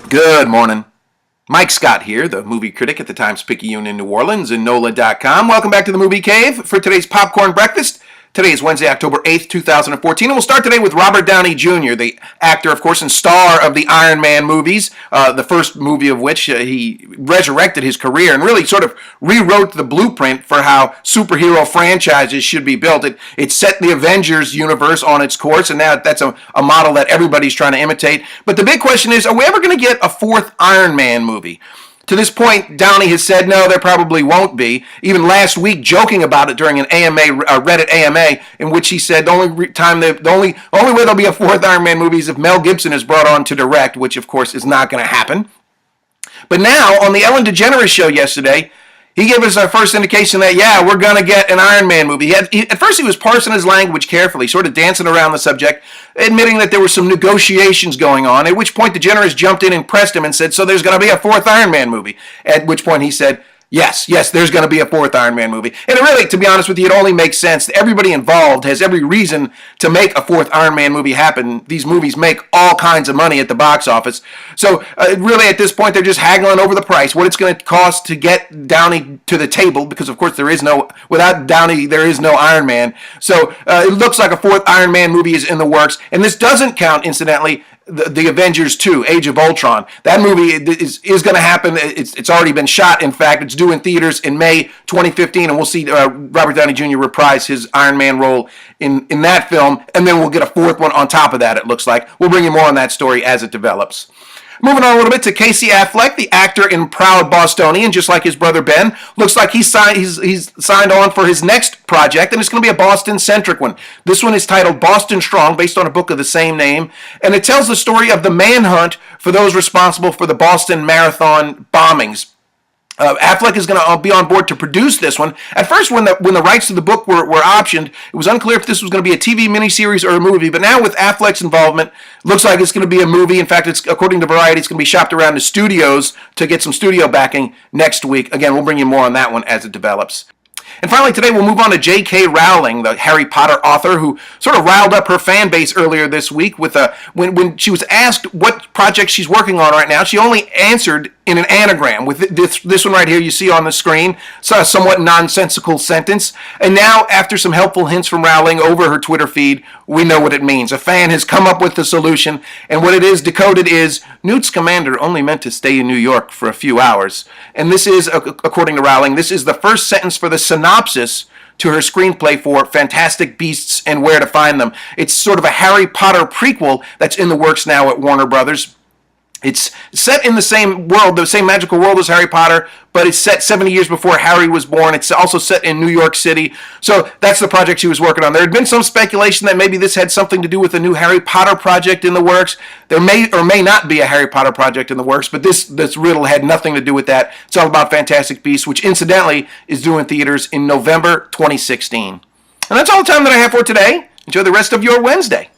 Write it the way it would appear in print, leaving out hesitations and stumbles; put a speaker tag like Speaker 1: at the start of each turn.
Speaker 1: Good morning. Mike Scott here, the movie critic at the Times-Picayune in New Orleans and NOLA.com. Welcome back to the Movie Cave for today's Popcorn Breakfast. Today is Wednesday, October 8th, 2014, and we'll start today with Robert Downey Jr., the actor, of course, and star of the Iron Man movies, the first movie of which he resurrected his career and really sort of rewrote the blueprint for how superhero franchises should be built. It set the Avengers universe on its course, and now that's a model that everybody's trying to imitate. But the big question is, are we ever going to get a fourth Iron Man movie? To this point, Downey has said, no, there probably won't be. Even last week, joking about it during an Reddit AMA, in which he said the only way there'll be a fourth Iron Man movie is if Mel Gibson is brought on to direct, which, of course, is not going to happen. But now, on the Ellen DeGeneres show yesterday, he gave us our first indication that, yeah, we're going to get an Iron Man movie. At first, he was parsing his language carefully, sort of dancing around the subject, admitting that there were some negotiations going on, at which point DeGeneres jumped in and pressed him and said, so there's going to be a fourth Iron Man movie. At which point he said, yes, there's going to be a fourth Iron Man movie. And it really, to be honest with you, it only makes sense. Everybody involved has every reason to make a fourth Iron Man movie happen. These movies make all kinds of money at the box office. So really, at this point, they're just haggling over the price, what it's going to cost to get Downey to the table, because, of course, without Downey, there is no Iron Man. So it looks like a fourth Iron Man movie is in the works. And this doesn't count, incidentally, the Avengers 2, Age of Ultron. That movie is going to happen. It's already been shot, in fact. It's due in theaters in May 2015, and we'll see Robert Downey Jr. reprise his Iron Man role in that film, and then we'll get a fourth one on top of that, it looks like. We'll bring you more on that story as it develops. Moving on a little bit to Casey Affleck, the actor in Proud Bostonian, just like his brother Ben. Looks like he's signed on for his next project, and it's going to be a Boston-centric one. This one is titled Boston Strong, based on a book of the same name, and it tells the story of the manhunt for those responsible for the Boston Marathon bombings. Affleck is going to be on board to produce this one. At first, when the rights to the book were optioned, it was unclear if this was going to be a TV miniseries or a movie. But now with Affleck's involvement, it looks like it's going to be a movie. In fact, according to Variety, it's going to be shopped around to studios to get some studio backing next week. Again, we'll bring you more on that one as it develops. And finally, today we'll move on to J.K. Rowling, the Harry Potter author, who sort of riled up her fan base earlier this week with when she was asked what project she's working on right now. She only answered in an anagram with this one right here you see on the screen. It's a somewhat nonsensical sentence. And now, after some helpful hints from Rowling over her Twitter feed, we know what it means. A fan has come up with the solution, and what it is decoded is, Newt Scamander only meant to stay in New York for a few hours. And this is, according to Rowling, this is the first sentence for the synopsis to her screenplay for Fantastic Beasts and Where to Find Them. It's sort of a Harry Potter prequel that's in the works now at Warner Brothers. It's set in the same world, the same magical world as Harry Potter, but it's set 70 years before Harry was born. It's also set in New York City. So that's the project she was working on. There had been some speculation that maybe this had something to do with a new Harry Potter project in the works. There may or may not be a Harry Potter project in the works, but this riddle had nothing to do with that. It's all about Fantastic Beasts, which incidentally is due in theaters in November 2016. And that's all the time that I have for today. Enjoy the rest of your Wednesday.